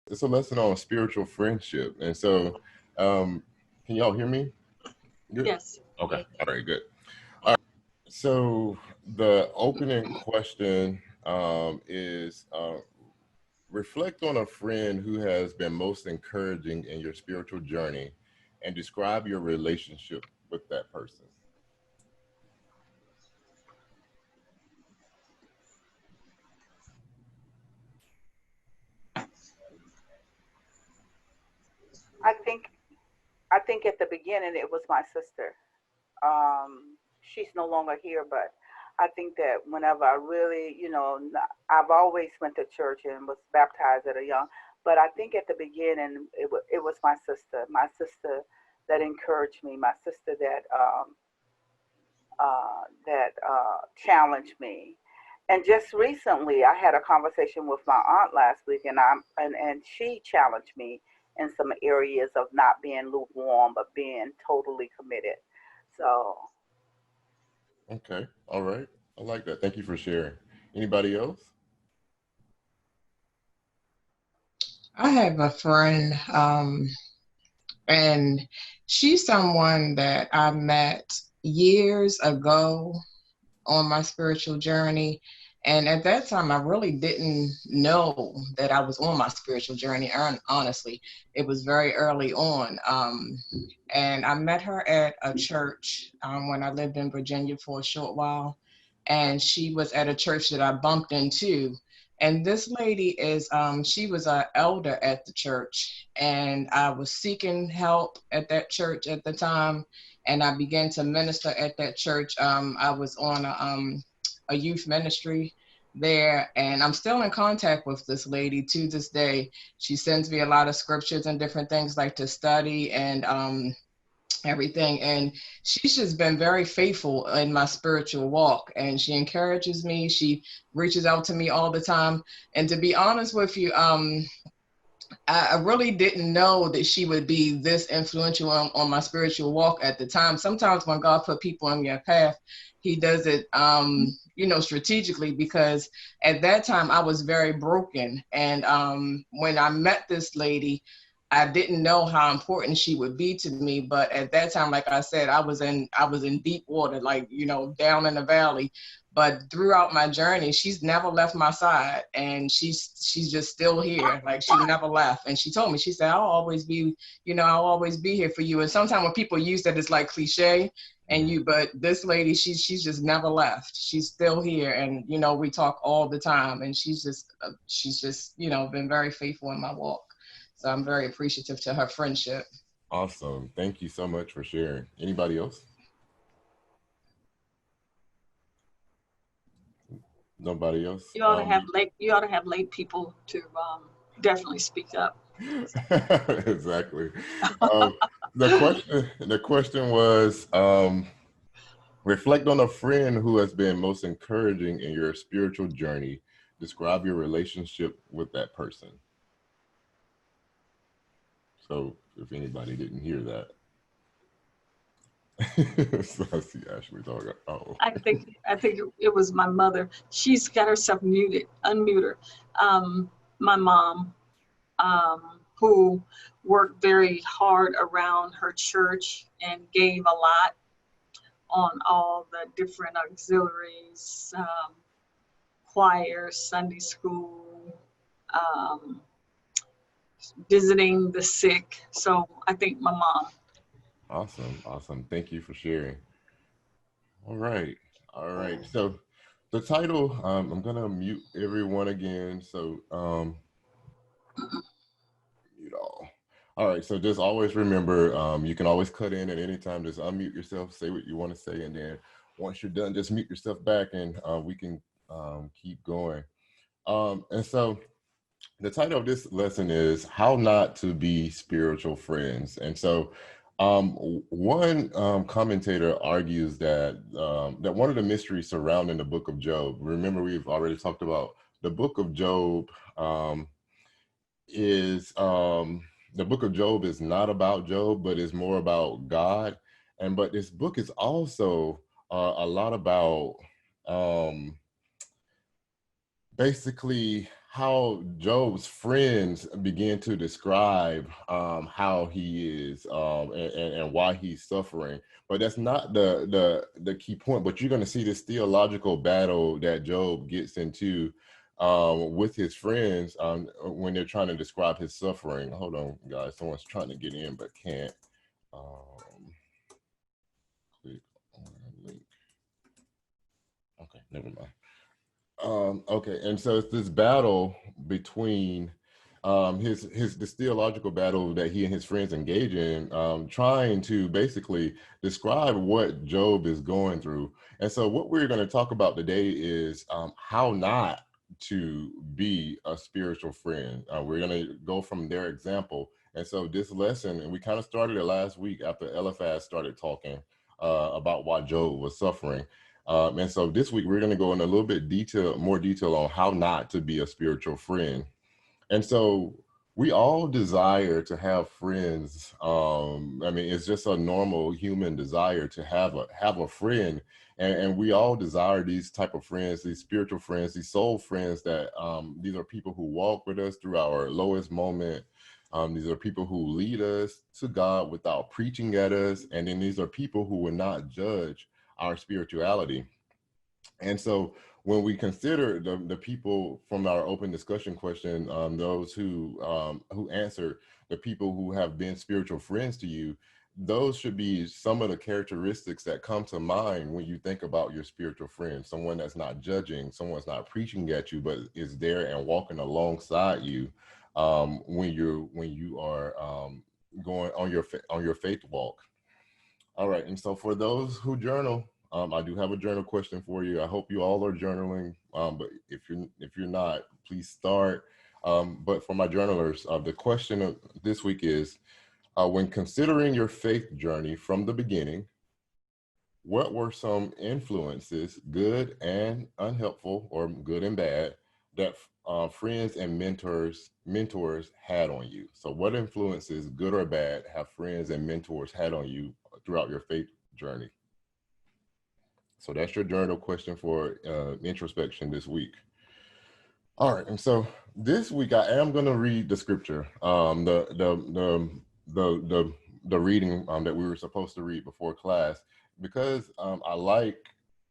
it's a lesson on spiritual friendship. And so, can y'all hear me? Good. Yes. Okay. All right. Good. All right. So the opening question is reflect on a friend who has been most encouraging in your spiritual journey, and describe your relationship with that person. I think I think at the beginning it was my sister. She's no longer here, but I think that whenever I really, I've always went to church and was baptized at a young, but I think at the beginning it was my sister that encouraged me, my sister that challenged me. And just recently, I had a conversation with my aunt last week, and she challenged me in some areas of not being lukewarm, but being totally committed. So Okay. All right. I like that. Thank you for sharing. Anybody else? I have a friend, and she's someone that I met years ago on my spiritual journey. And at that time, I really didn't know that I was on my spiritual journey, honestly. It was very early on. And I met her at a church when I lived in Virginia for a short while. And she was at a church that I bumped into. And this lady she was an elder at the church. And I was seeking help at that church at the time, and I began to minister at that church. I was on a youth ministry there, and I'm still in contact with this lady to this day. She sends me a lot of scriptures and different things like to study and everything. And she's just been very faithful in my spiritual walk, and she encourages me. She reaches out to me all the time. And to be honest with you, I really didn't know that she would be this influential on my spiritual walk at the time. Sometimes when God put people on your path, he does it, strategically, because at that time I was very broken. And when I met this lady, I didn't know how important she would be to me. But at that time, like I said, I was in deep water, like, down in the valley. But throughout my journey, she's never left my side, and she's just still here. Like, she never left. And she told me, she said, I'll always be here for you. And sometimes when people use that, it's like cliche. But this lady, she's just never left. She's still here, and we talk all the time. And she's just been very faithful in my walk. So I'm very appreciative to her friendship. Awesome. Thank you so much for sharing. Anybody else? Nobody else? You ought to have late people to definitely speak up. Exactly. The question was, reflect on a friend who has been most encouraging in your spiritual journey. Describe your relationship with that person. So if anybody didn't hear that. So I see Ashley talking. Oh. I think it was my mother. She's got herself muted, unmute her. My mom, who worked very hard around her church and gave a lot on all the different auxiliaries, choir, Sunday school, um, visiting the sick. So I think my mom. Awesome. Thank you for sharing. All right. So the title, I'm gonna mute everyone again. So mute all. All right. So just always remember, you can always cut in at any time. Just unmute yourself, say what you want to say, and then once you're done, just mute yourself back, and we can keep going. And so the title of this lesson is "How Not to Be Spiritual Friends." And so one commentator argues that one of the mysteries surrounding the book of Job, remember we've already talked about the book of Job, is the book of Job is not about Job, but is more about God. But this book is also a lot about basically how Job's friends begin to describe how he is and why he's suffering. But that's not the key point. But you're going to see this theological battle that Job gets into with his friends when they're trying to describe his suffering. Hold on, guys. Someone's trying to get in but can't. Click on the link. Okay, never mind. Okay, and so it's this battle between this theological battle that he and his friends engage in, trying to basically describe what Job is going through. And so what we're going to talk about today is how not to be a spiritual friend. We're going to go from their example. And so this lesson, and we kind of started it last week after Eliphaz started talking about why Job was suffering. And so this week we're going to go in a little bit more detail on how not to be a spiritual friend. And so we all desire to have friends. I mean, it's just a normal human desire to have a friend, and we all desire these type of friends, these spiritual friends, these soul friends. That these are people who walk with us through our lowest moment. These are people who lead us to God without preaching at us, and then these are people who will not judge our spirituality. And so when we consider the people from our open discussion question, those who answer, the people who have been spiritual friends to you, those should be some of the characteristics that come to mind when you think about your spiritual friend. Someone that's not judging, someone's not preaching at you, but is there and walking alongside you when you are going on your faith walk. All right, and so for those who journal, I do have a journal question for you. I hope you all are journaling, but if you're not, please start. But for my journalers, the question of this week is, when considering your faith journey from the beginning, what were some influences, good and unhelpful, or good and bad, that friends and mentors had on you? So what influences, good or bad, have friends and mentors had on you throughout your faith journey? So that's your journal question for introspection this week. All right, and so this week I am going to read the scripture, the reading that we were supposed to read before class, because I like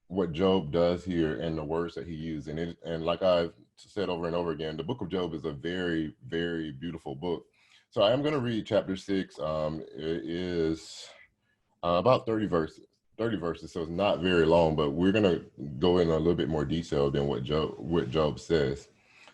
what Job does here and the words that he used. And like I've said over and over again, the book of Job is a very, very beautiful book. So I am going to read chapter 6. It is about 30 verses, so it's not very long, but we're going to go in a little bit more detail than what Job says.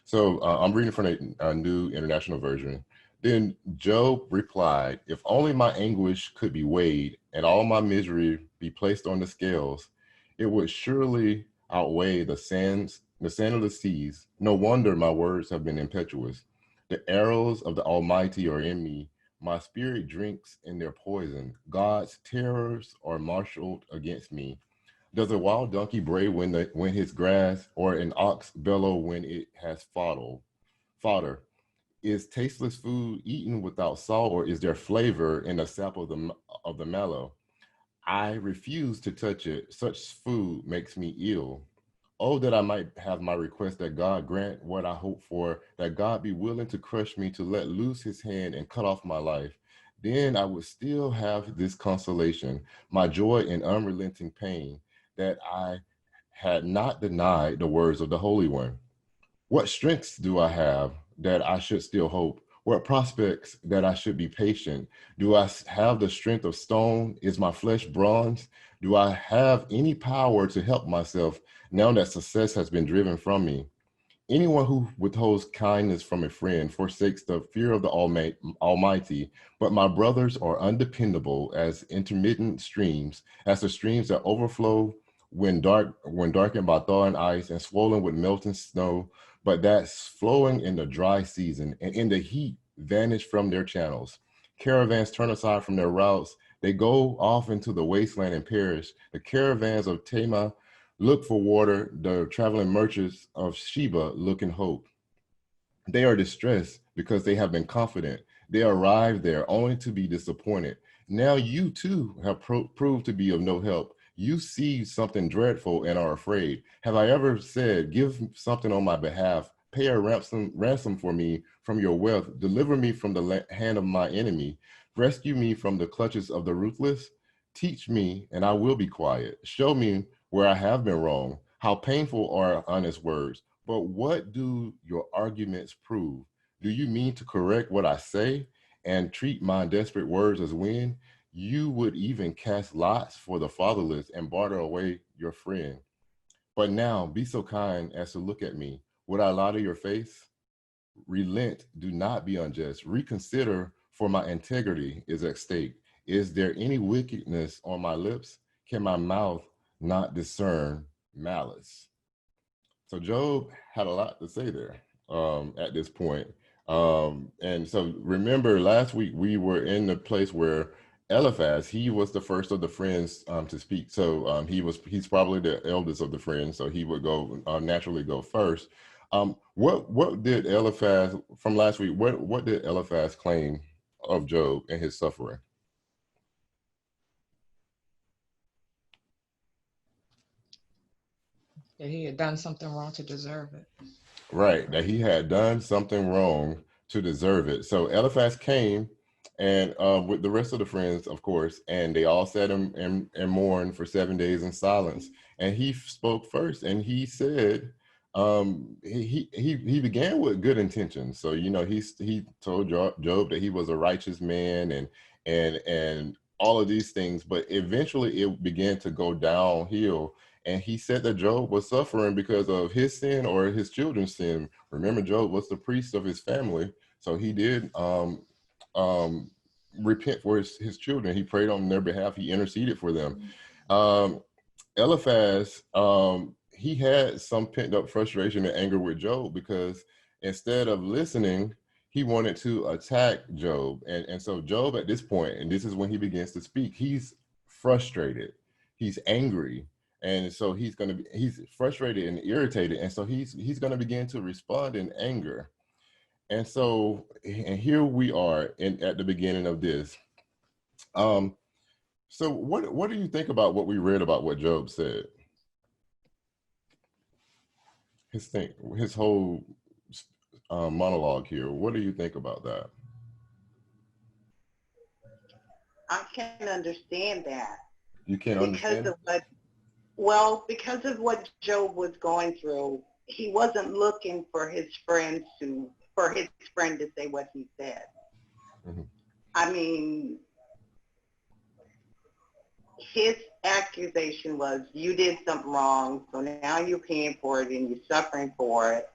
So I'm reading from a New International Version. Then Job replied, "If only my anguish could be weighed and all my misery be placed on the scales, it would surely outweigh the sand of the seas. No wonder my words have been impetuous. The arrows of the Almighty are in me. My spirit drinks in their poison. God's terrors are marshaled against me. Does a wild donkey bray when his grass, or an ox bellow when it has fodder? Is tasteless food eaten without salt, or is there flavor in the sap of the mallow? I refuse to touch it. Such food makes me ill. Oh, that I might have my request, that God grant what I hope for, that God be willing to crush me, to let loose his hand and cut off my life. Then I would still have this consolation, my joy in unrelenting pain, that I had not denied the words of the Holy One. What strengths do I have that I should still hope? What prospects that I should be patient? Do I have the strength of stone? Is my flesh bronze? Do I have any power to help myself now that success has been driven from me? Anyone who withholds kindness from a friend forsakes the fear of the Almighty, but my brothers are undependable as intermittent streams, as the streams that overflow when darkened by thawing ice and swollen with melting snow, but that's flowing in the dry season, and in the heat vanish from their channels. Caravans turn aside from their routes. They go off into the wasteland and perish. The caravans of Tampa look for water. The traveling merchants of Sheba look in hope. They are distressed because they have been confident. They arrive there only to be disappointed. Now you too have proved to be of no help. You see something dreadful and are afraid. Have I ever said, give something on my behalf, Pay a ransom for me from your wealth. Deliver me from the hand of my enemy. Rescue me from the clutches of the ruthless. Teach me, and I will be quiet. Show me where I have been wrong. How painful are honest words. But what do your arguments prove? Do you mean to correct what I say and treat my desperate words as wind? You would even cast lots for the fatherless and barter away your friend. But now be so kind as to look at me. Would I lie to your face? Relent, do not be unjust. Reconsider, for my integrity is at stake. Is there any wickedness on my lips? Can my mouth not discern malice? So Job had a lot to say there at this point. And so remember last week we were in the place where Eliphaz, he was the first of the friends to speak. So he's probably the eldest of the friends, so he would go naturally go first. What did Eliphaz from last week? What did Eliphaz claim of Job and his suffering? That he had done something wrong to deserve it. Right, that he had done something wrong to deserve it. So Eliphaz came and with the rest of the friends, of course, and they all sat and mourned for 7 days in silence. And he spoke first, and he said, he began with good intentions. So he told Job that he was a righteous man and all of these things, but eventually it began to go downhill. And he said that Job was suffering because of his sin or his children's sin. Remember, Job was the priest of his family, so he did repent for his children. He prayed on their behalf. He interceded for them. Eliphaz, he had some pent up frustration and anger with Job because instead of listening, he wanted to attack Job. And so Job at this point, and this is when he begins to speak, he's frustrated. He's angry. And so he's frustrated and irritated. And so he's going to begin to respond in anger. And so, and here we are at the beginning of this. So what do you think about what we read about what Job said? His whole monologue here. What do you think about that? I can understand that. You can't understand? Because of what Job was going through, he wasn't looking for his friend to say what he said. Mm-hmm. I mean, his accusation was, you did something wrong, so now you're paying for it and you're suffering for it.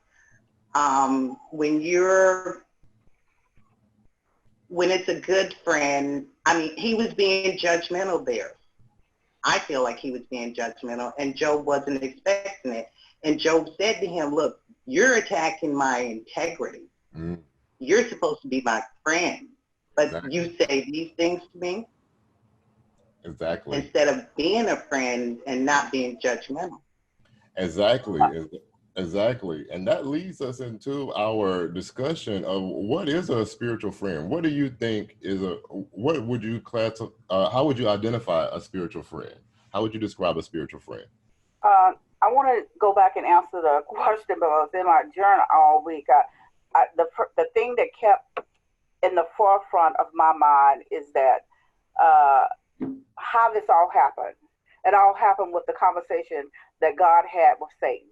When it's a good friend, I mean, he was being judgmental there. I feel like he was being judgmental, and Job wasn't expecting it. And Job said to him, look, you're attacking my integrity. Mm. You're supposed to be my friend, but exactly. You say these things to me? Exactly. Instead of being a friend and not being judgmental. Exactly. Exactly. And that leads us into our discussion of what is a spiritual friend? What do you think what would you how would you identify a spiritual friend? How would you describe a spiritual friend? I want to go back and answer the question, but I was in my journal all week. The thing that kept in the forefront of my mind is that how this all happened. It all happened with the conversation that God had with Satan.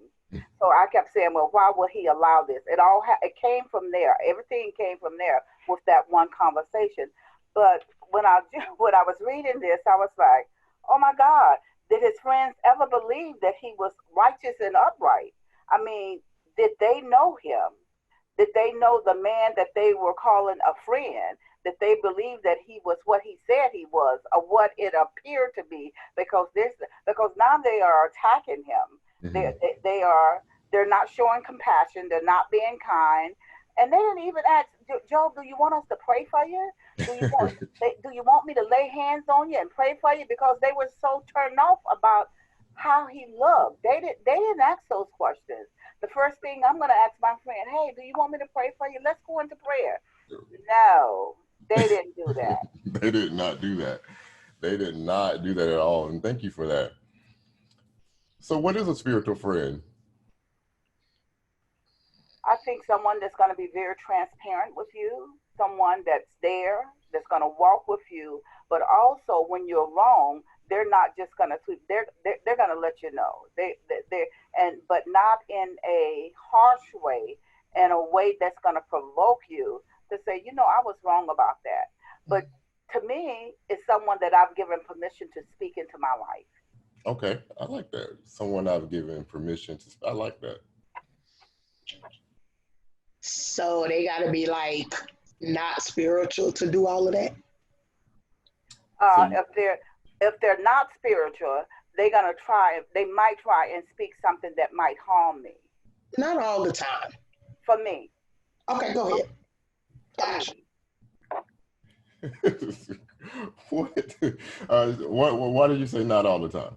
So I kept saying, well, why would he allow this? It came from there. Everything came from there with that one conversation. But when I was reading this, I was like, oh my God, did his friends ever believe that he was righteous and upright? I mean, did they know him? Did they know the man that they were calling a friend? Did they believe that he was what he said he was, or what it appeared to be? Because now they are attacking him. Mm-hmm. They're not showing compassion. They're not being kind, and they didn't even ask Job, "Do you want us to pray for you? Do you want me to lay hands on you and pray for you?" Because they were so turned off about how he looked. They didn't ask those questions. The first thing I'm going to ask my friend, "Hey, do you want me to pray for you? Let's go into prayer." No, they didn't do that. They did not do that. They did not do that at all. And thank you for that. So what is a spiritual friend? I think someone that's going to be very transparent with you, someone that's there, that's going to walk with you, but also when you're wrong, they're not just going to they're going to let you know. They and but not in a harsh way, in a way that's going to provoke you to say, you know, I was wrong about that. But to me, it's someone that I've given permission to speak into my life. Okay, I like that. Someone I've given permission to. I like that. So they got to be like not spiritual to do all of that. So If they're not spiritual, they're gonna try. They might try and speak something that might harm me. Not all the time. For me, Okay, go ahead. for Gotcha. me. what? Why did you say not all the time?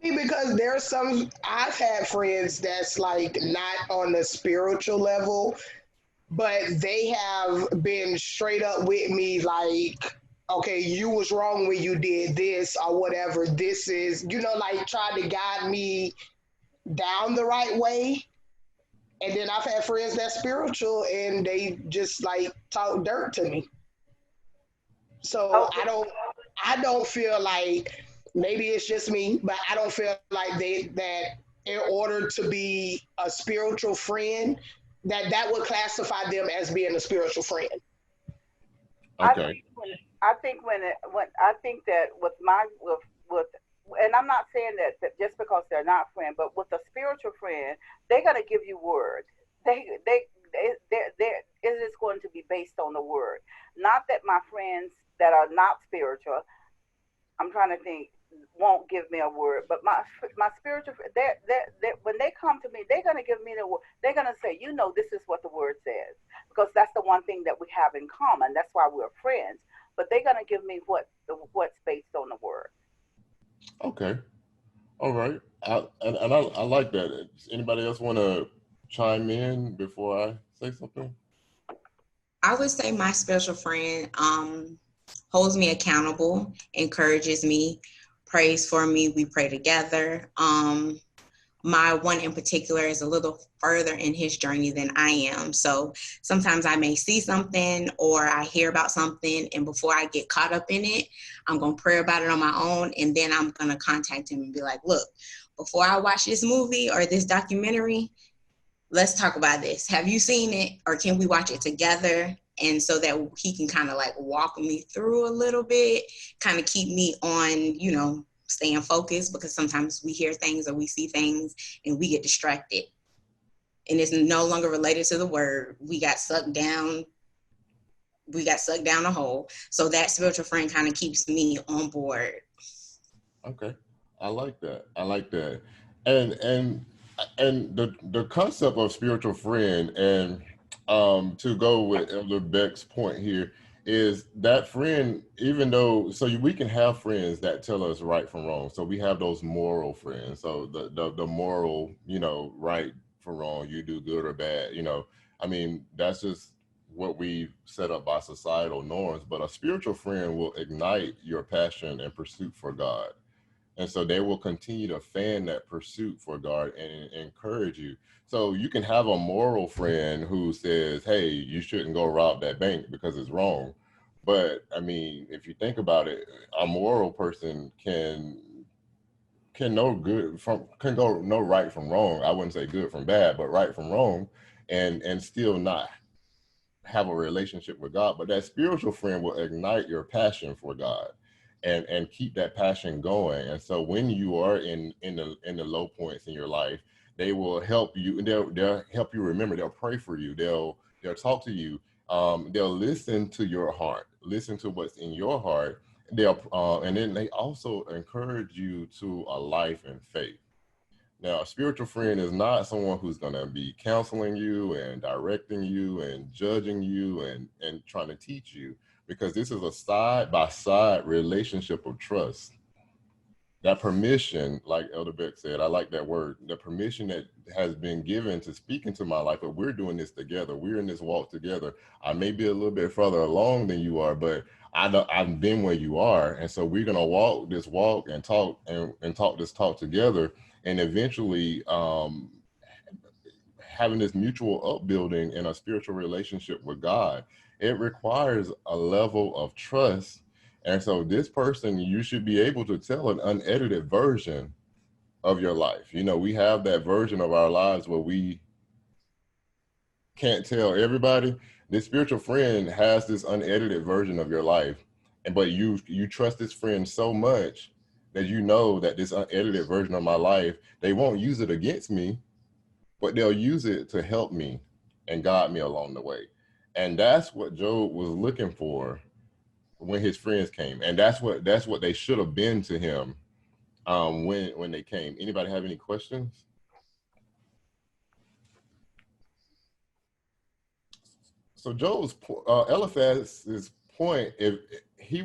Because there's some, I've had friends that's like not on the spiritual level, but they have been straight up with me like, okay, you was wrong when you did this or whatever. This is, like trying to guide me down the right way. And then I've had friends that's spiritual and they just like talk dirt to me. So Okay. I don't feel like, maybe it's just me, but I don't feel like that in order to be a spiritual friend, that would classify them as being a spiritual friend. I Okay. think when I think that with and I'm not saying that just because they're not friend, but with a spiritual friend, they're gonna give you word. They it is going to be based on the word. Not that my friends that are not spiritual, I'm trying to think, won't give me a word, but my spiritual they when they come to me, they're gonna give me the word. They're gonna say, you know, this is what the word says, because that's the one thing that we have in common. That's why we're friends. But they're gonna give me what's based on the word. Okay. All right. I like that. Does anybody else want to chime in before I say something? I would say my special friend holds me accountable, encourages me, prays for me. We pray together. My one in particular is a little further in his journey than I am. So sometimes I may see something or I hear about something, and before I get caught up in it, I'm going to pray about it on my own. And then I'm going to contact him and be like, look, before I watch this movie or this documentary, let's talk about this. Have you seen it, or can we watch it together? And so that he can kind of like walk me through a little bit, kind of keep me on, staying focused, because sometimes we hear things or we see things and we get distracted. And it's no longer related to the word. We got sucked down a hole. So that spiritual friend kind of keeps me on board. Okay. I like that. I like that. And the concept of spiritual friend, and to go with Elder Beck's point here, is that friend, even though, so we can have friends that tell us right from wrong. So we have those moral friends. So the moral, right from wrong, you do good or bad, I mean, that's just what we set up by societal norms. But a spiritual friend will ignite your passion and pursuit for God. And so they will continue to fan that pursuit for God and encourage you. So you can have a moral friend who says, hey, you shouldn't go rob that bank because it's wrong. But I mean, if you think about it, a moral person can know right from wrong. I wouldn't say good from bad, but right from wrong, and still not have a relationship with God. But that spiritual friend will ignite your passion for God and keep that passion going. And so when you are in the low points in your life, they will help you, and they'll help you remember. They'll pray for you. They'll talk to you. They'll listen to your heart, listen to what's in your heart. And then they also encourage you to a life in faith. Now, a spiritual friend is not someone who's going to be counseling you and directing you and judging you and trying to teach you, because this is a side-by-side relationship of trust. That permission, like Elder Beck said, I like that word, the permission that has been given to speak into my life, but we're doing this together. We're in this walk together. I may be a little bit further along than you are, but I've been where you are. And so we're going to walk this walk and talk and talk this talk together, and eventually having this mutual upbuilding in a spiritual relationship with God, it requires a level of trust. And so this person, you should be able to tell an unedited version of your life. You know, we have that version of our lives where we can't tell everybody. This spiritual friend has this unedited version of your life, and but you trust this friend so much that you know that this unedited version of my life, they won't use it against me, but they'll use it to help me and guide me along the way. And that's what Job was looking for when his friends came, and that's what they should have been to him when they came. Anybody have any questions? So Joe's Eliphaz's point, if he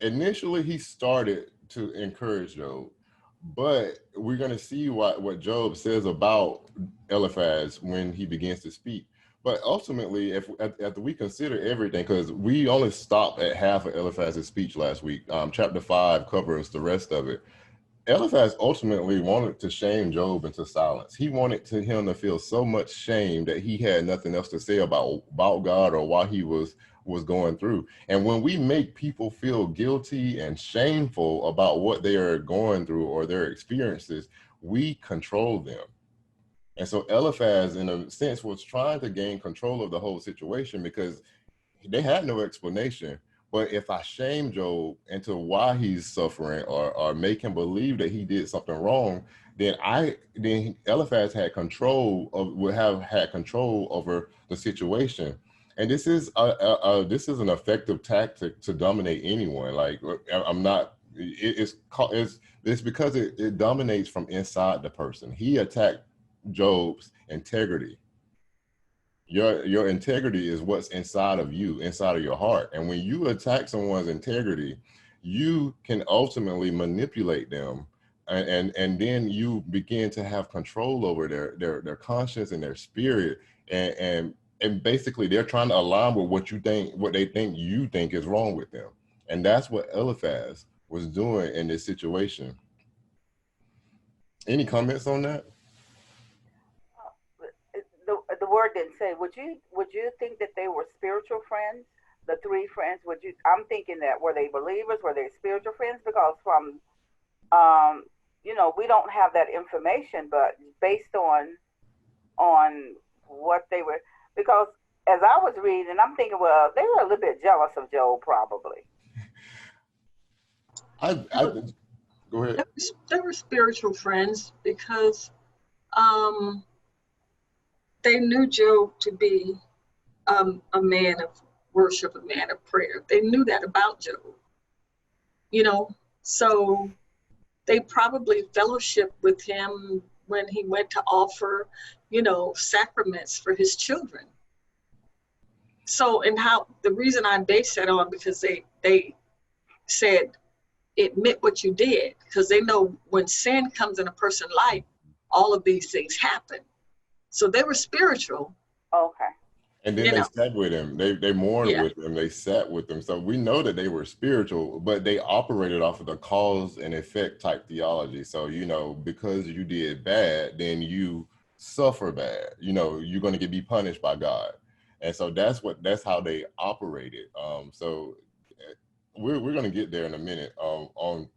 initially he started to encourage Job, but we're going to see what Job says about Eliphaz when he begins to speak. But ultimately, if after we consider everything, because we only stopped at half of Eliphaz's speech last week, chapter 5 covers the rest of it. Eliphaz ultimately wanted to shame Job into silence. He wanted him to feel so much shame that he had nothing else to say about God or why he was going through. And when we make people feel guilty and shameful about what they are going through or their experiences, we control them. And so Eliphaz, in a sense, was trying to gain control of the whole situation because they had no explanation. But if I shame Job into why he's suffering or make him believe that he did something wrong, then Eliphaz would have had control over the situation. And this is an effective tactic to dominate anyone. Like I'm not. It's because it dominates from inside the person. He attacked Job's integrity. Your integrity is what's inside of you, inside of your heart. And when you attack someone's integrity, you can ultimately manipulate them, and then you begin to have control over their conscience and their spirit, and basically they're trying to align with what they think you think is wrong with them. And that's what Eliphaz was doing in this situation. Any comments on that? The word didn't say. Would you think that they were spiritual friends? The three friends. I'm thinking that were they believers? Were they spiritual friends? Because from, we don't have that information, but based on what they were, because as I was reading, I'm thinking, well, they were a little bit jealous of Job, probably. Go ahead. They were spiritual friends because they knew Job to be a man of worship, a man of prayer. They knew that about Job, so they probably fellowshiped with him when he went to offer, sacraments for his children. So, and how the reason I base that on, because they said, admit what you did, because they know when sin comes in a person's life, all of these things happen. So they were spiritual. Okay. And then they sat with him. They mourned with him. They sat with him. So we know that they were spiritual, but they operated off of the cause and effect type theology. So, because you did bad, then you suffer bad. You're going to be punished by God. And so that's how they operated. So we're going to get there in a minute on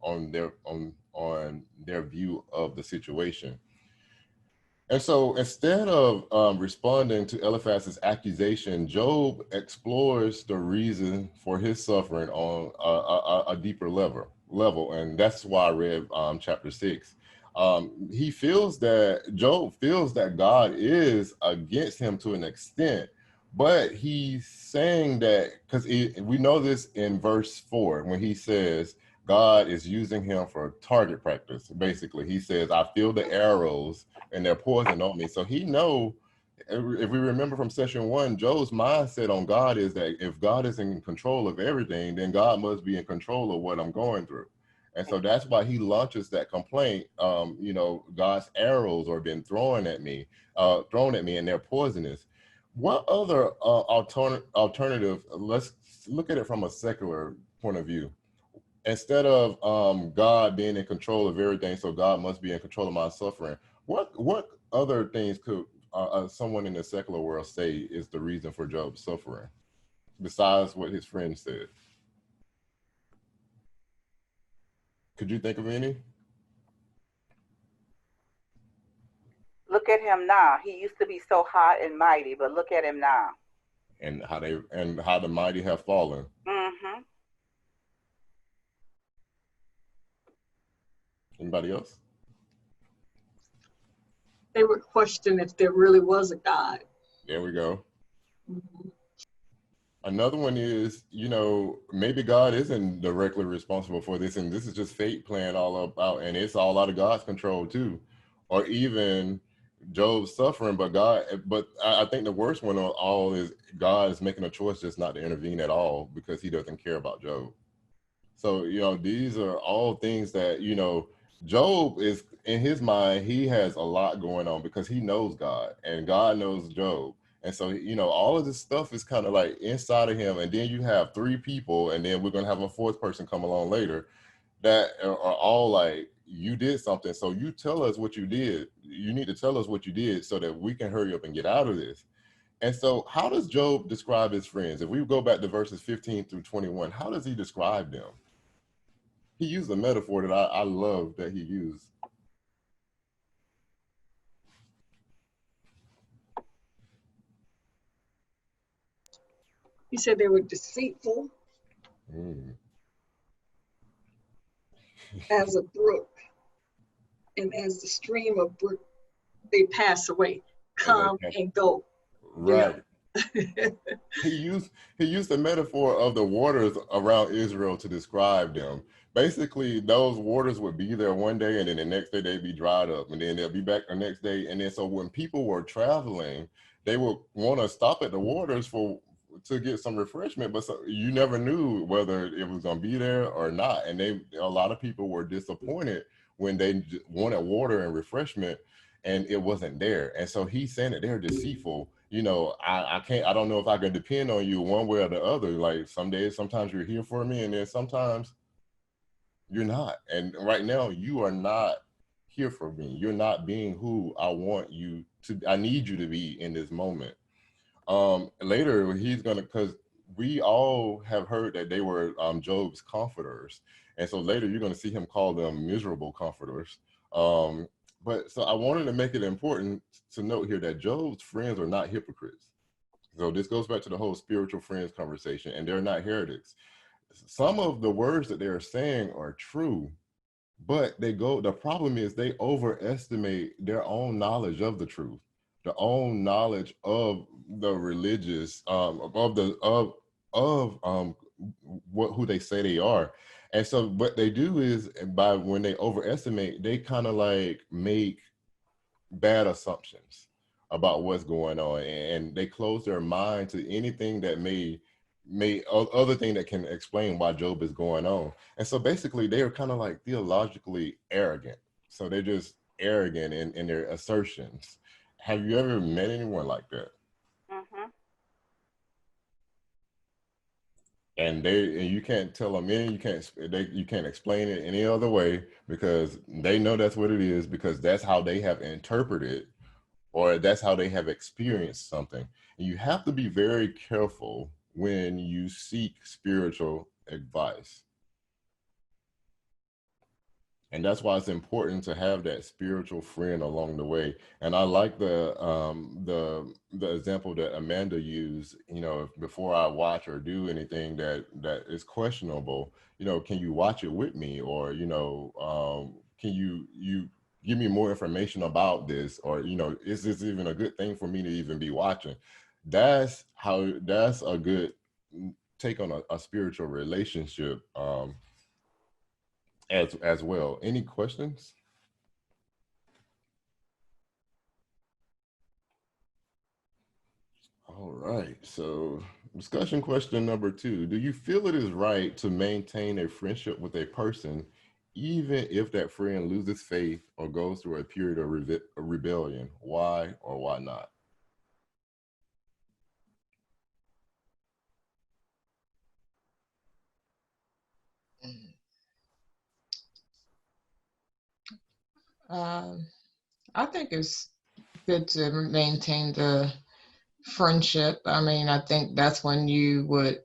their view of the situation. And so instead of responding to Eliphaz's accusation, Job explores the reason for his suffering on a deeper level. And that's why I read chapter 6. Job feels that God is against him to an extent, but he's saying that, because we know this in verse 4, when he says God is using him for target practice. Basically, he says, I feel the arrows and they're poison on me. So he know, if we remember from session 1, Job's mindset on God is that if God is in control of everything, then God must be in control of what I'm going through. And so that's why he launches that complaint. God's arrows are being thrown at me and they're poisonous. What other alternative, let's look at it from a secular point of view. Instead of God being in control of everything, so God must be in control of my suffering, what other things could someone in the secular world say is the reason for Job's suffering, besides what his friend said? Could you think of any? Look at him now. He used to be so hot and mighty, but look at him now. And how the mighty have fallen. Mm-hmm. Anybody else? They would question if there really was a God. There we go. Mhm. Another one is, maybe God isn't directly responsible for this, and this is just fate playing all about, and it's all out of God's control too. Or even Job's suffering, but I think the worst one of all is God is making a choice just not to intervene at all because he doesn't care about Job. So, these are all things that, Job is, in his mind, he has a lot going on because he knows God and God knows Job. And so, all of this stuff is kind of like inside of him. And then you have three people, and then we're going to have a fourth person come along later that are all like, you did something. So you tell us what you did. You need to tell us what you did so that we can hurry up and get out of this. And so how does Job describe his friends? If we go back to verses 15 through 21, how does he describe them? He used a metaphor that I love that he used. He said they were deceitful as a brook, and as the stream of brook, they pass away, come and go. Right. He used the metaphor of the waters around Israel to describe them. Basically, those waters would be there one day, and then the next day they'd be dried up, and then they'll be back the next day. And then so when people were traveling, they would want to stop at the waters to get some refreshment, but you never knew whether it was going to be there or not. And a lot of people were disappointed when they wanted water and refreshment and it wasn't there. And so he's saying that they're deceitful. I don't know if I can depend on you one way or the other. Like some days, sometimes you're here for me, and then sometimes you're not. And right now, you are not here for me. You're not being who I want you to. I need you to be in this moment. Later, because we all have heard that they were Job's comforters. And so later, you're going to see him call them miserable comforters. But so I wanted to make it important to note here that Job's friends are not hypocrites. So this goes back to the whole spiritual friends conversation, and they're not heretics. Some of the words that they're saying are true, but the problem is they overestimate their own knowledge of the truth, their own knowledge of the religious, who they say they are. And so what they do is when they overestimate, they kind of like make bad assumptions about what's going on, and they close their mind to anything that may other thing that can explain why Job is going on. And so basically they are kind of like theologically arrogant. So they're just arrogant in their assertions. Have you ever met anyone like that? Mm-hmm. And you can't tell them you can't explain it any other way because they know that's what it is, because that's how they have interpreted or that's how they have experienced something. And you have to be very careful when you seek spiritual advice. And that's why it's important to have that spiritual friend along the way. And I like the example that Amanda used, before I watch or do anything that is questionable, can you watch it with me? Or, can you give me more information about this? Or, is this even a good thing for me to even be watching? That's a good take on a spiritual relationship as well. Any questions? All right, so discussion question number 2. Do you feel it is right to maintain a friendship with a person even if that friend loses faith or goes through a period of rebellion? Why or why not? I think it's Good to maintain the friendship. I mean, I think that's when you would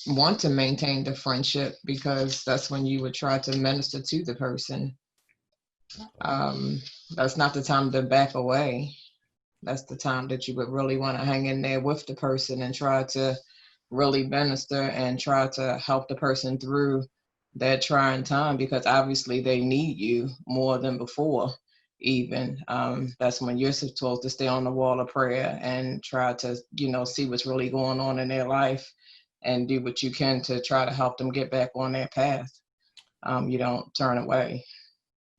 want to maintain the friendship, because that's when you would try to minister to the person. That's not the time to back away. That's the time that you would really want to hang in there with the person and try to really minister and try to help the person through that trying time, because obviously they need you more than before. Even that's when you're supposed to stay on the wall of prayer and try to, see what's really going on in their life and do what you can to try to help them get back on their path. You don't turn away.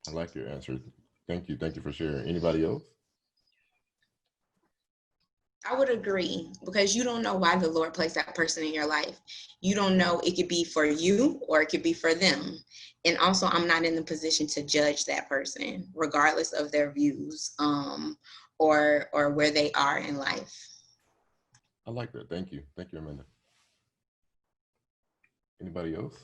I like your answer. Thank you. Thank you for sharing. Anybody else? I would agree, because you don't know why the Lord placed that person in your life. You don't know, it could be for you or it could be for them. And also, I'm not in the position to judge that person, regardless of their views or where they are in life. I like that. Thank you. Thank you, Amanda. Anybody else?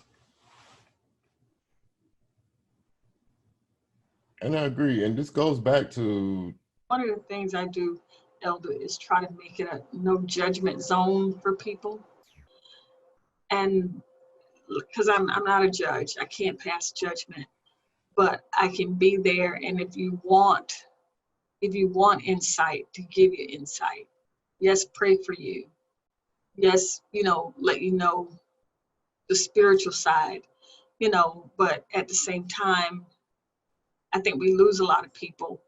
And I agree. And this goes back to One of the things I do, Elder, is try to make it a no judgment zone for people. And because I'm not a judge, I can't pass judgment, but I can be there. And if you want insight, to give you insight. Yes, pray for you. Yes, let you know the spiritual side, but at the same time, I think we lose a lot of people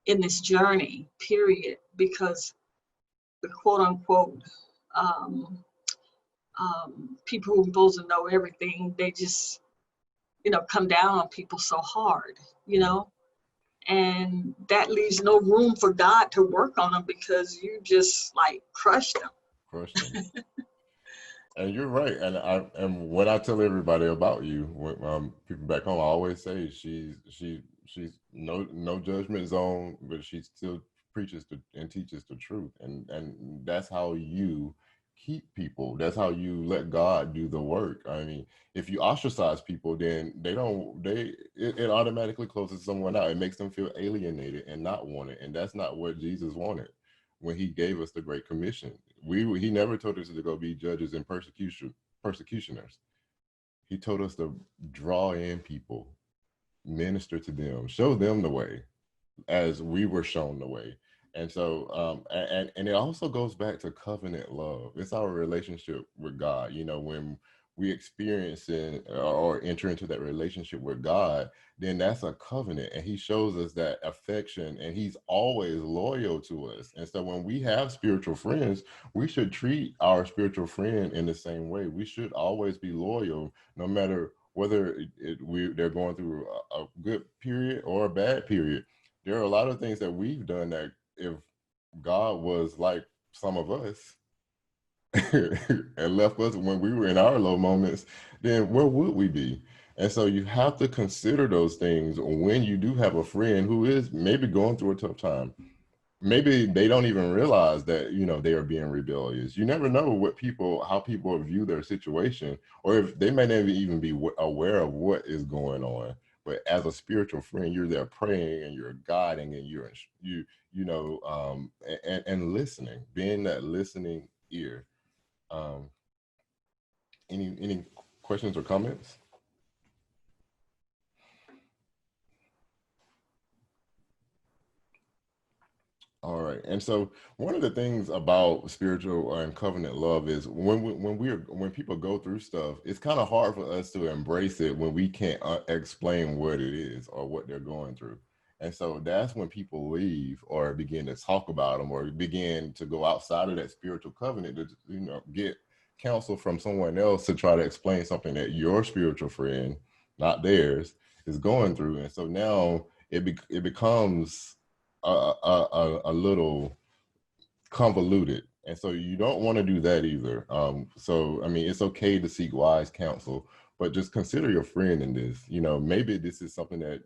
in this journey, period, because the quote unquote people who are supposed to know everything, they just, come down on people so hard, and that leaves no room for God to work on them, because you just like crushed them. And you're right. And when I tell everybody about you, when people back home, I always say she's no judgment zone, but she still preaches and teaches the truth. And that's how you keep people. That's how you let God do the work. I mean, if you ostracize people, then it automatically closes someone out. It makes them feel alienated and not wanted. And that's not what Jesus wanted when he gave us the Great Commission. He never told us to go be judges and persecutioners. He told us to draw in people, minister to them, show them the way as we were shown the way. And so, and it also goes back to covenant love. It's our relationship with God. When we experience it or enter into that relationship with God, then that's a covenant, and he shows us that affection, and he's always loyal to us. And so when we have spiritual friends, we should treat our spiritual friend in the same way. We should always be loyal, no matter whether they're going through a good period or a bad period. There are a lot of things that we've done that if God was like some of us and left us when we were in our low moments, then where would we be? And so you have to consider those things when you do have a friend who is maybe going through a tough time. Maybe they don't even realize that, they are being rebellious. You never know how people view their situation, or if they may never even be aware of what is going on. But as a spiritual friend, you're there praying and you're guiding and and listening, being that listening ear. Any questions or comments? All right. And so one of the things about spiritual and covenant love is when people go through stuff, it's kind of hard for us to embrace it when we can't explain what it is or what they're going through. And so that's when people leave or begin to talk about them or begin to go outside of that spiritual covenant to, get counsel from someone else to try to explain something that your spiritual friend, not theirs, is going through. And so now it becomes a little convoluted, and so you don't want to do that either. So I mean, it's okay to seek wise counsel, but just consider your friend in this. Maybe this is something that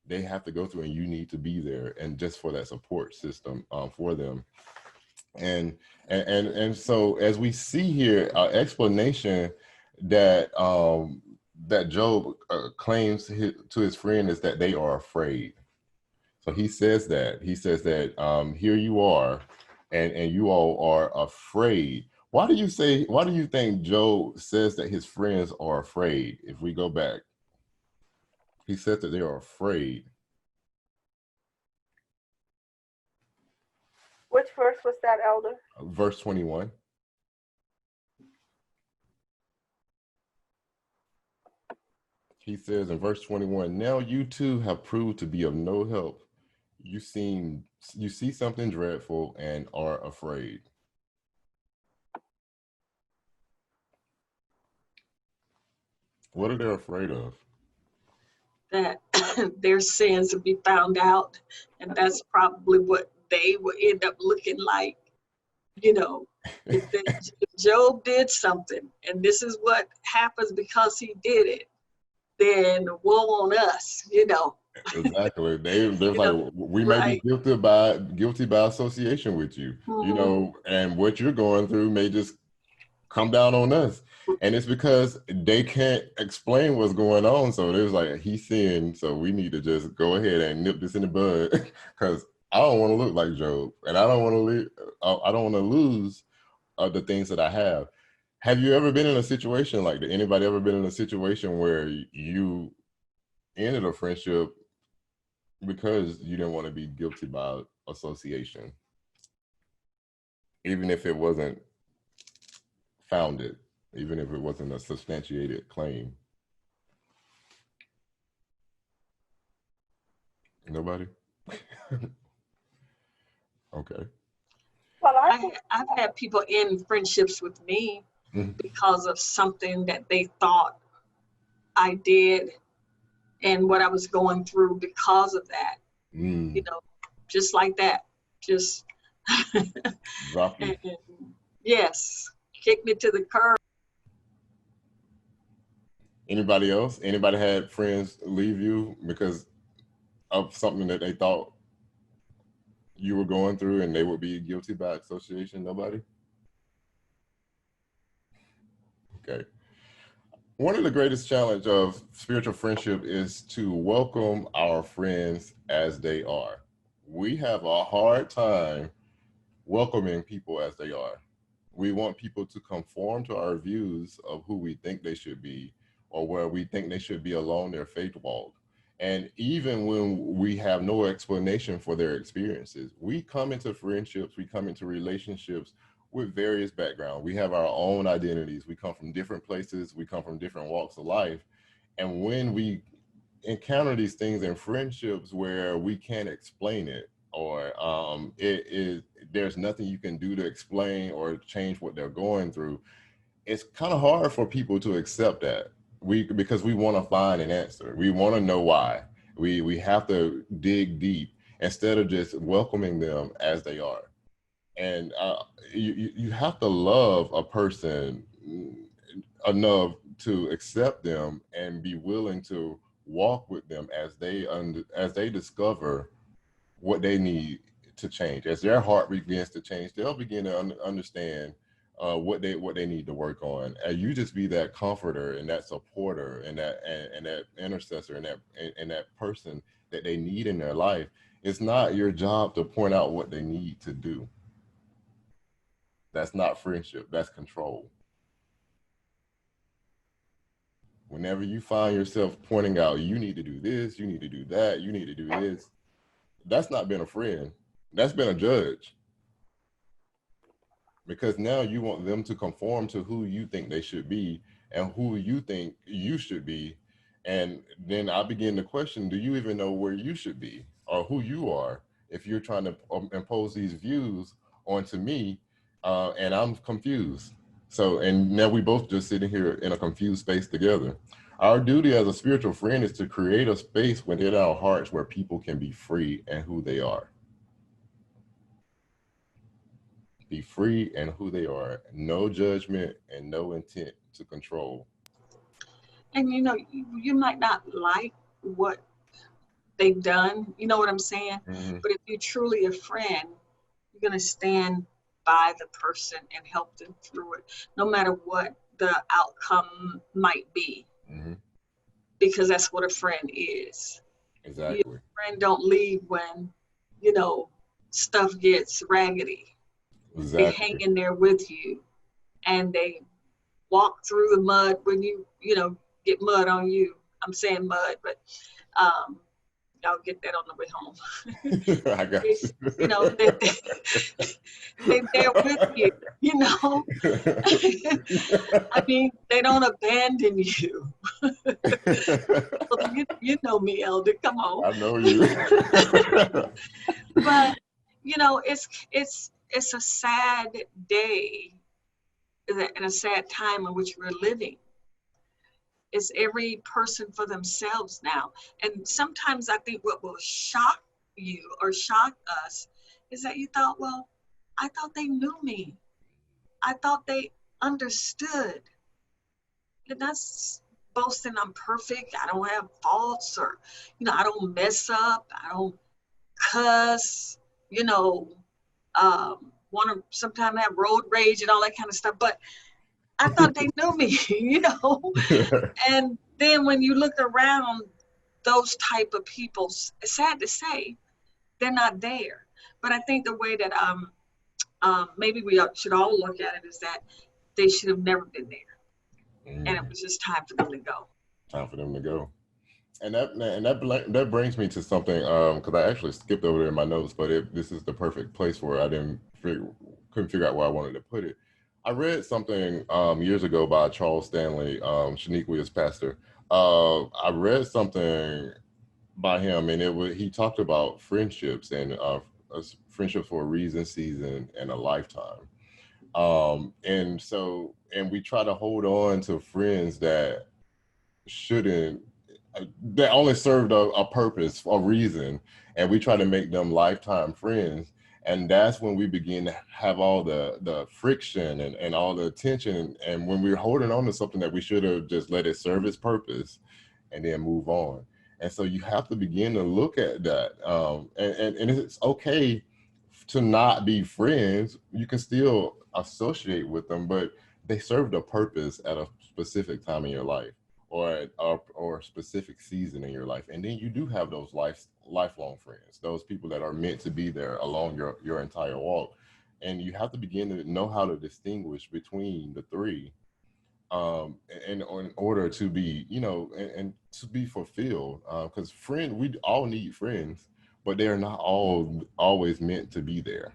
they have to go through, and you need to be there and just for that support system for them. And so as we see here, our explanation that that Job claims to his friend is that they are afraid. he says that. He says that here you are, and you all are afraid. Why do you think Job says that his friends are afraid? If we go back, he said that they are afraid. Which verse was that, Elder? Verse 21. He says in verse 21, now you too have proved to be of no help. You see something dreadful and are afraid. What are they afraid of? That their sins will be found out, and that's probably what they will end up looking like. You know, if Job did something, and this is what happens because he did it, then woe on us. You know. Exactly. They're You like, know, we may be right. guilty by association with you, you Mhm. know, and what you're going through may just come down on us. And it's because they can't explain what's going on. So there's like, he's sin, so we need to just go ahead and nip this in the bud, because I don't want to look like Job, and I don't want to lose the things that I have. Have you ever been in a situation like that? Anybody ever been in a situation where you ended a friendship because you didn't want to be guilty by association, even if it wasn't founded, even if it wasn't a substantiated claim? Nobody? Okay. Well, I've had people end friendships with me Mhm. because of something that they thought I did and what I was going through because of that. You know, just like that. Just Drop you. and yes, kick me to the curb. Anybody else? Anybody had friends leave you because of something that they thought you were going through and they would be guilty by association? Nobody? Okay. One of the greatest challenge of spiritual friendship is to welcome our friends as they are. We have a hard time welcoming people as they are. We want people to conform to our views of who we think they should be, or where we think they should be along their faith walk. And even when we have no explanation for their experiences, we come into friendships, we come into relationships with various backgrounds. We have our own identities. We come from different places. We come from different walks of life. And when we encounter these things in friendships where we can't explain it, or there's nothing you can do to explain or change what they're going through, it's kind of hard for people to accept that. Because we want to find an answer. We want to know why. We have to dig deep instead of just welcoming them as they are. And you have to love a person enough to accept them and be willing to walk with them as they discover what they need to change. As their heart begins to change, they'll begin to understand what they need to work on. And you just be that comforter and that supporter and that intercessor and that person that they need in their life. It's not your job to point out what they need to do. That's not friendship. That's control. Whenever you find yourself pointing out, you need to do this, you need to do that, you need to do this, that's not been a friend. That's been a judge. Because now you want them to conform to who you think they should be and who you think you should be. And then I begin to question, do you even know where you should be or who you are if you're trying to impose these views onto me, and I'm confused. So, and now we both just sitting here in a confused space together. Our duty as a spiritual friend is to create a space within our hearts where people can be free and who they are. Be free and who they are. No judgment and no intent to control. And you know, you might not like what they've done. You know what I'm saying? Mm-hmm. But if you're truly a friend, you're gonna stand by the person and help them through it, no matter what the outcome might be. Mm-hmm. Because that's what a friend is. Your Exactly. friend don't leave when, you know, stuff gets raggedy. They hang Exactly. in there with you, and they walk through the mud when you know, get mud on you. I'm saying mud, but um, y'all get that on the way home. I got It's, you know, you. they there with you, you know. I mean, they don't abandon you. Well, you know me, Elder. Come on. I know you. But you know, it's a sad day and a sad time in which we're living. It's every person for themselves now. And sometimes I think what will shock you or shock us is that you thought, well, I thought they knew me. I thought they understood. And that's boasting I'm perfect. I don't have faults, or, you know, I don't mess up. I don't cuss, you know, want to sometimes have road rage and all that kind of stuff. But I thought they knew me, you know. And then when you look around, those type of people, it's sad to say, they're not there. But I think the way that maybe we should all look at it is that they should have never been there, and it was just time for them to go. Time for them to go. And that brings me to something, because I actually skipped over there in my notes, but this is the perfect place for it. Couldn't figure out where I wanted to put it. I read something years ago by Charles Stanley, Shaniquia's pastor. I read something by him, and he talked about friendships and friendships for a reason, season, and a lifetime. And we try to hold on to friends shouldn't that only served a purpose, a reason, and we try to make them lifetime friends. And that's when we begin to have all the friction and all the tension. And when we're holding on to something that we should have just let it serve its purpose and then move on. And so you have to begin to look at that. And it's okay to not be friends. You can still associate with them, but they served a purpose at a specific time in your life, or a specific season in your life. And then you do have those lifelong friends, those people that are meant to be there along your entire walk. And you have to begin to know how to distinguish between the three, in order to be, and to be fulfilled. Because we all need friends, but they are not all always meant to be there.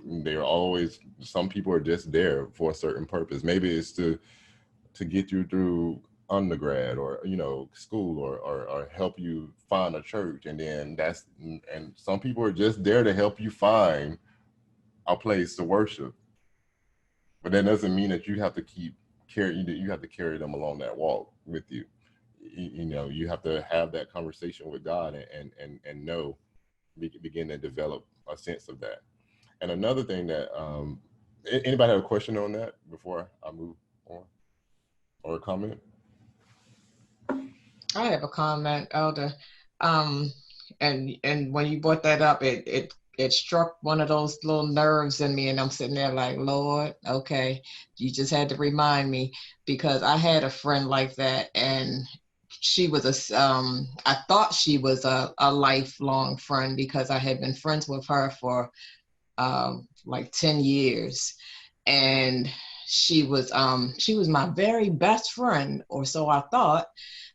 They're always, some people are just there for a certain purpose. Maybe it's to get you through undergrad, or school, or help you find a church. And some people are just there to help you find a place to worship. But that doesn't mean that you have to you have to carry them along that walk with you. You have to have that conversation with God, and begin to develop a sense of that. And another thing that anybody have a question on that before I move on, or a comment? I have a comment, Elder. Um, and when you brought that up, it struck one of those little nerves in me, and I'm sitting there like, Lord, okay, you just had to remind me, because I had a friend like that, and she was I thought she was a lifelong friend, because I had been friends with her for like 10 years. And she was my very best friend, or so I thought.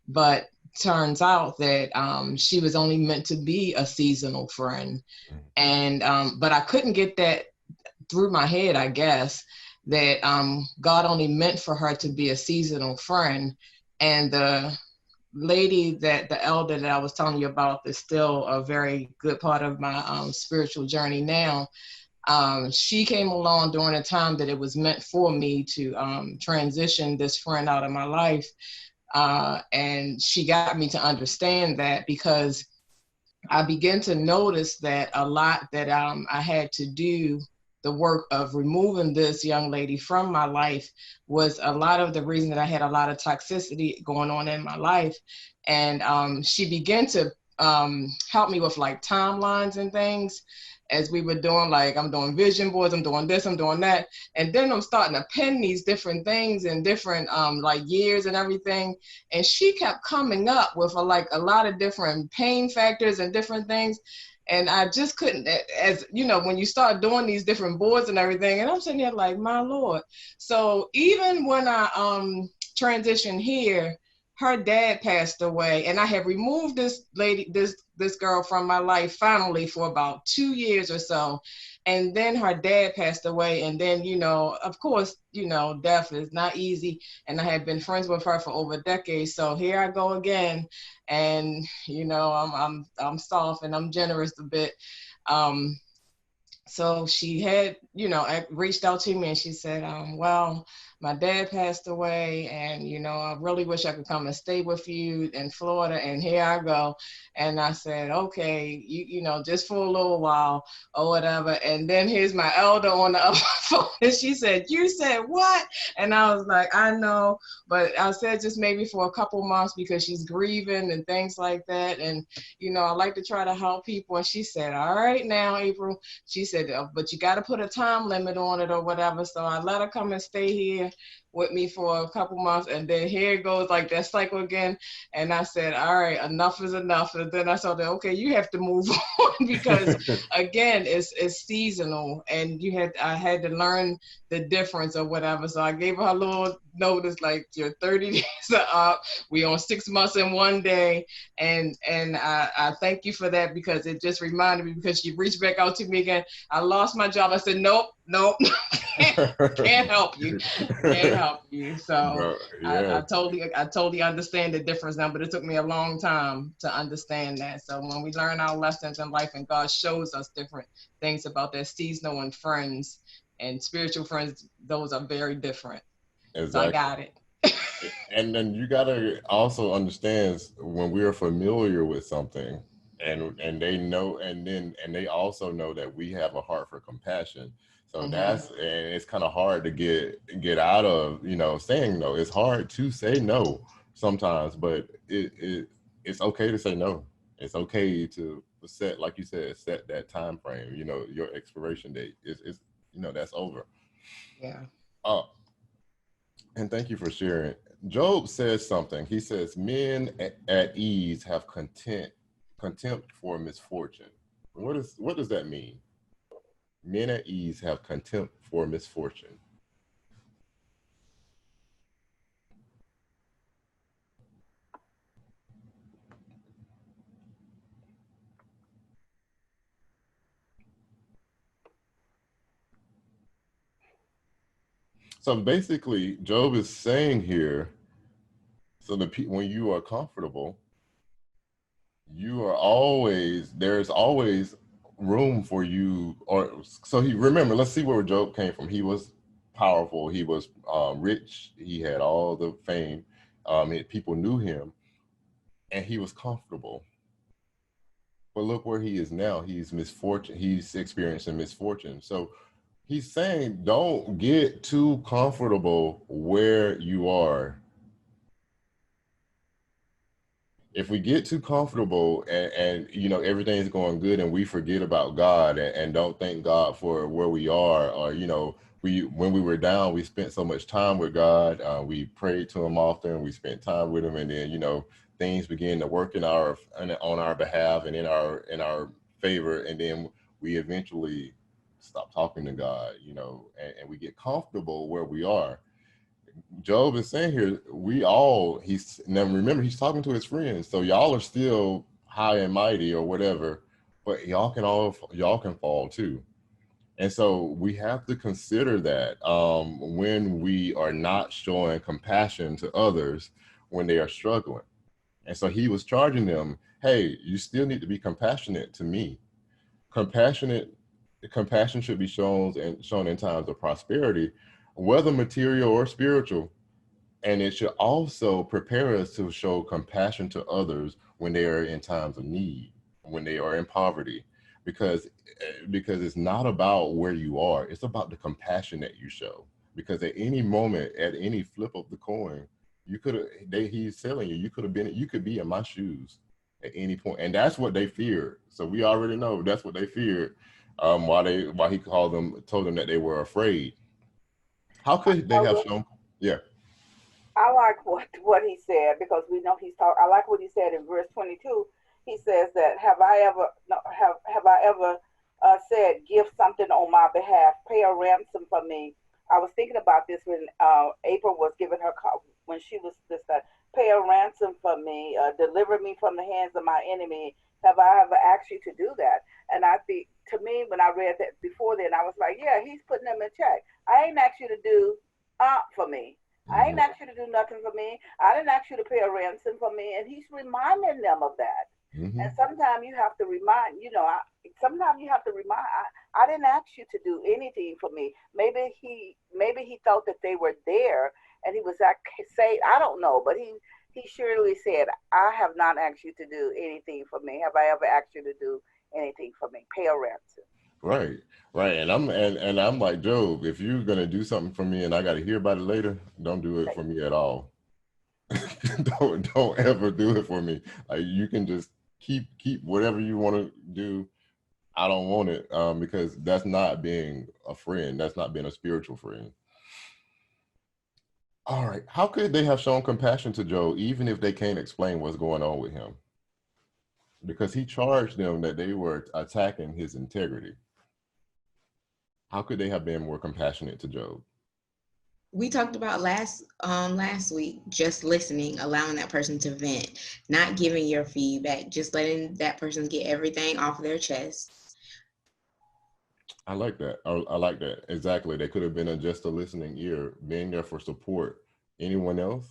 But turns out that she was only meant to be a seasonal friend. And but I couldn't get that through my head, I guess, that God only meant for her to be a seasonal friend. And the elder that I was telling you about, is still a very good part of my spiritual journey now. She came along during a time that it was meant for me to transition this friend out of my life. And she got me to understand that, because I began to notice that a lot that I had to do the work of removing this young lady from my life, was a lot of the reason that I had a lot of toxicity going on in my life. And she began to help me with like timelines and things. as we were doing, like, I'm doing vision boards, I'm doing this, I'm doing that. And then I'm starting to pin these different things and different like years and everything. And she kept coming up with like a lot of different pain factors and different things. And I just couldn't, as you know, when you start doing these different boards and everything, and I'm sitting here like, my Lord. So even when I transitioned here, her dad passed away, and I had removed this lady, this girl from my life finally for about 2 years or so. And then her dad passed away, and then, you know, of course, you know, death is not easy. And I had been friends with her for over a decade. So here I go again, and you know, I'm soft and I'm generous a bit. So she had, you know, reached out to me, and she said, well, my dad passed away, and, you know, I really wish I could come and stay with you in Florida, and here I go. And I said, okay, you know, just for a little while or whatever. And then here's my elder on the other phone, and she said, you said what? And I was like, I know, but I said just maybe for a couple months because she's grieving and things like that. And, you know, I like to try to help people. And she said, all right now, April. She said, but you got to put a time limit on it or whatever. So I let her come and stay here with me for a couple months. And then here it goes, like that cycle again. And I said, all right, enough is enough. And then I said, okay, you have to move on because again, it's seasonal, and I had to learn the difference or whatever. So I gave her a little notice, like, your 30 days are up. We on 6 months and 1 day. And I thank you for that, because it just reminded me, because she reached back out to me again. I lost my job. I said, nope, can't help you. Can't help you. So Bro, yeah. I totally understand the difference now, but it took me a long time to understand that. So when we learn our lessons in life and God shows us different things about that seasonal and friends and spiritual friends, those are very different. Exactly. So I got it. And then you gotta also understand when we are familiar with something, and they know, and they also know that we have a heart for compassion. So and it's kind of hard to get out of, you know, saying no. It's hard to say no sometimes, but it's okay to say no. It's okay to set, like you said, set that time frame. You know, your expiration date is you know, that's over. Yeah. And thank you for sharing. Job says something. He says, men at ease have contempt for misfortune. What does that mean? Men at ease have contempt for misfortune. So basically, Job is saying here, so when you are comfortable, there's always room for you. Or so remember, let's see where Job came from. He was powerful, he was rich, he had all the fame, people knew him, and he was comfortable. But look where he is now. He's experiencing misfortune. So he's saying, don't get too comfortable where you are. If we get too comfortable and you know, everything's going good, and we forget about God and don't thank God for where we are, or, you know, when we were down, we spent so much time with God. We prayed to him often. We spent time with him, and then, you know, things begin to work on our behalf and in our favor, and then we eventually stop talking to God, you know, and we get comfortable where we are. Job is saying here, now remember, he's talking to his friends, so y'all are still high and mighty or whatever, but y'all can fall too. And so we have to consider that when we are not showing compassion to others when they are struggling. And so he was charging them, hey, you still need to be compassionate to me. Compassion should be shown in times of prosperity, whether material or spiritual. And it should also prepare us to show compassion to others when they are in times of need, when they are in poverty, because it's not about where you are. It's about the compassion that you show. Because at any moment, at any flip of the coin, he's telling you, you could be in my shoes at any point. And that's what they feared. So we already know that's what they feared. Why he told them that they were afraid. How could they have shown? Yeah. I like what he said, because we know he's talking. I like what he said in verse 22. He says that, have I ever no, have I ever said, give something on my behalf, pay a ransom for me? I was thinking about this when April was giving her when she was this pay a ransom for me, deliver me from the hands of my enemy. Have I ever asked you to do that? And I think, to me, when I read that before then, I was like, yeah, he's putting them in check. I ain't asked you to do for me. I ain't asked you to do nothing for me. I didn't ask you to pay a ransom for me. And he's reminding them of that. Mm-hmm. And sometimes you have to remind, sometimes you have to remind, I didn't ask you to do anything for me. Maybe he thought that they were there and he was say, I don't know, but he surely said, I have not asked you to do anything for me. Have I ever asked you to do anything for me? Pay a ransom. Right. And I'm like, Job, if you're gonna do something for me and I gotta hear about it later, don't do it for me at all. don't ever do it for me. Like, you can just keep whatever you want to do. I don't want it, because that's not being a friend. That's not being a spiritual friend. All right. How could they have shown compassion to Job even if they can't explain what's going on with him? Because he charged them that they were attacking his integrity. How could they have been more compassionate to Job? We talked about last week, just listening, allowing that person to vent, not giving your feedback, just letting that person get everything off their chest. I like that. I like that. Exactly. They could have been just a listening ear, being there for support. Anyone else?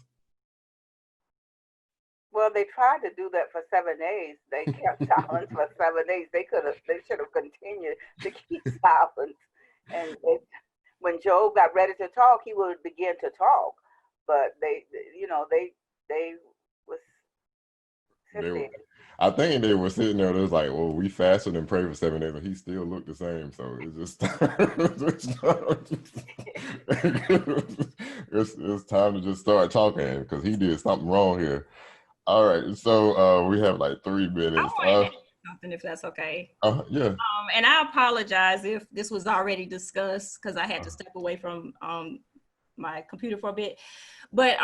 Well, they tried to do that for 7 days. They kept silence for 7 days. They should have continued to keep silence. And when Job got ready to talk, he would begin to talk. But they was sitting. I think they were sitting there. It was like, well, we fasted and prayed for 7 days, but he still looked the same. So it's just it's time to just start talking, because he did something wrong here. All right, so we have like 3 minutes. I want to add something, if that's okay. Yeah. And I apologize if this was already discussed, because I had to step away from my computer for a bit. But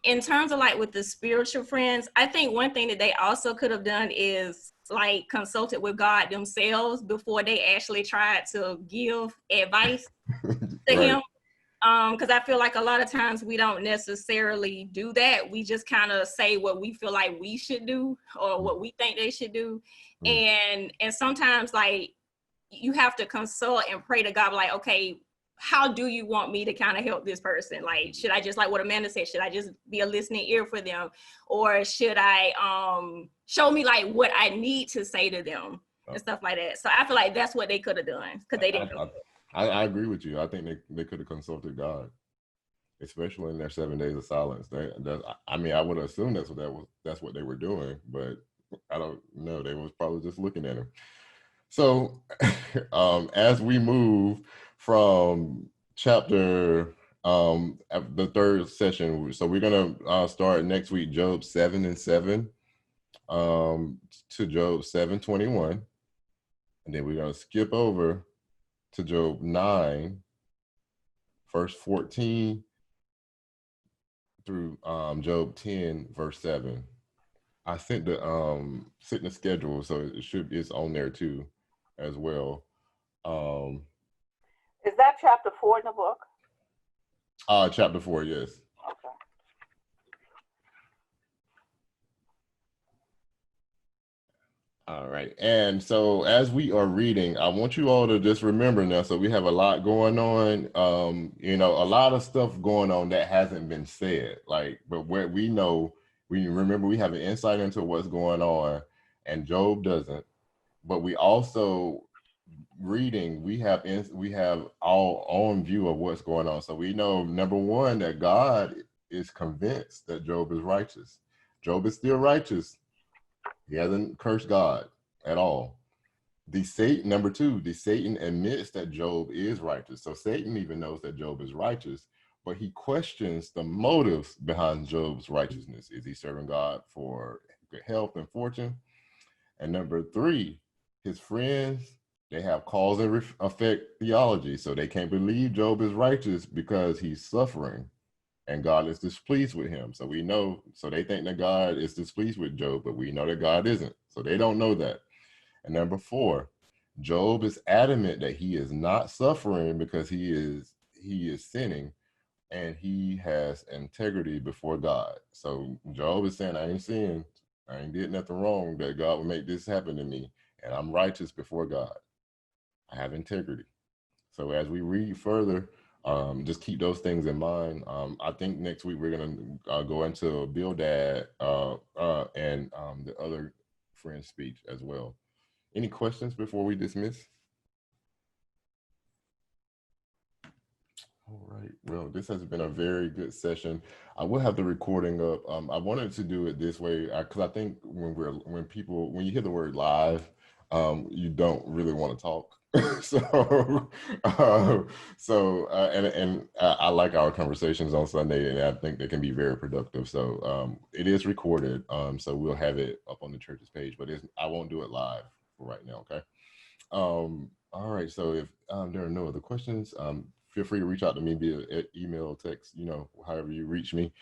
in terms of like with the spiritual friends, I think one thing that they also could have done is like consulted with God themselves before they actually tried to give advice to him. Because I feel like a lot of times we don't necessarily do that. We just kind of say what we feel like we should do or what we think they should do. And sometimes like you have to consult and pray to God, like, okay, how do you want me to kind of help this person? Like, should I just, like what Amanda said, should I just be a listening ear for them? Or should I show me like what I need to say to them and stuff like that? So I feel like that's what they could have done, because they didn't. I agree with you. I think they could have consulted God, especially in their 7 days of silence. I mean, I would assume that's what they were doing, but I don't know. They was probably just looking at him. So as we move from chapter the third session, so we're gonna start next week Job 7 and 7 to Job 7:21, and then we're gonna skip over to Job 9, verse 14 through Job 10, verse 7. I sent the schedule, so it's on there too, as well. Is that chapter 4 in the book? Chapter 4, yes. Okay. All right. And so as we are reading, I want you all to just remember now, so we have a lot going on, a lot of stuff going on that hasn't been said, but what we know, we remember we have an insight into what's going on, and Job doesn't. But we also reading, we have our own view of what's going on. So we know, number one, that God is convinced that Job is righteous. Job is still righteous. He hasn't cursed God at all. Number two, Satan admits that Job is righteous. So Satan even knows that Job is righteous, but he questions the motives behind Job's righteousness. Is he serving God for good health and fortune? And number three, his friends They have cause and effect theology. So they can't believe Job is righteous because he's suffering and God is displeased with him. So we know, so they think that God is displeased with Job, but we know that God isn't. So they don't know that. And number 4, Job is adamant that he is not suffering because he is sinning and he has integrity before God. So Job is saying, I ain't sinning, I ain't did nothing wrong, that God would make this happen to me, and I'm righteous before God. I have integrity. So as we read further, just keep those things in mind. I think next week we're going to go into Bildad and the other friend's speech as well. Any questions before we dismiss? All right. Well, this has been a very good session. I will have the recording up. I wanted to do it this way because I think when you hear the word live, you don't really want to talk. And I like our conversations on Sunday, and I think they can be very productive. So it is recorded. So we'll have it up on the church's page, but I won't do it live for right now. Okay. All right. So if there are no other questions, feel free to reach out to me via email, text, however you reach me.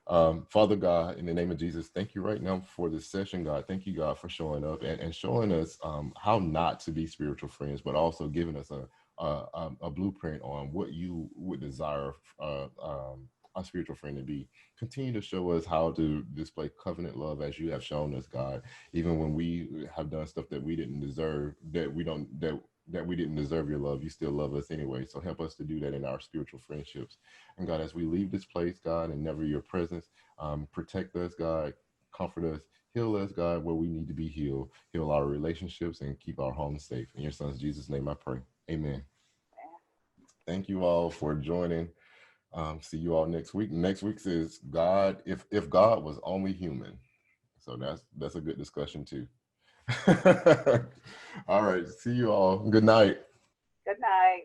Father God, in the name of Jesus, thank you right now for this session, God. Thank you, God, for showing up and showing us how not to be spiritual friends, but also giving us a blueprint on what you would desire a spiritual friend to be. Continue to show us how to display covenant love as you have shown us, God, even when we have done stuff that we didn't deserve, that we didn't deserve your love. You still love us anyway. So help us to do that in our spiritual friendships. And God, as we leave this place, God, and never your presence, protect us, God, comfort us, heal us, God, where we need to be healed, heal our relationships, and keep our homes safe. In your son's Jesus' name I pray. Amen. Thank you all for joining. See you all next week. Next week's is God, if God was only human. So that's a good discussion too. All right. See you all. Good night. Good night.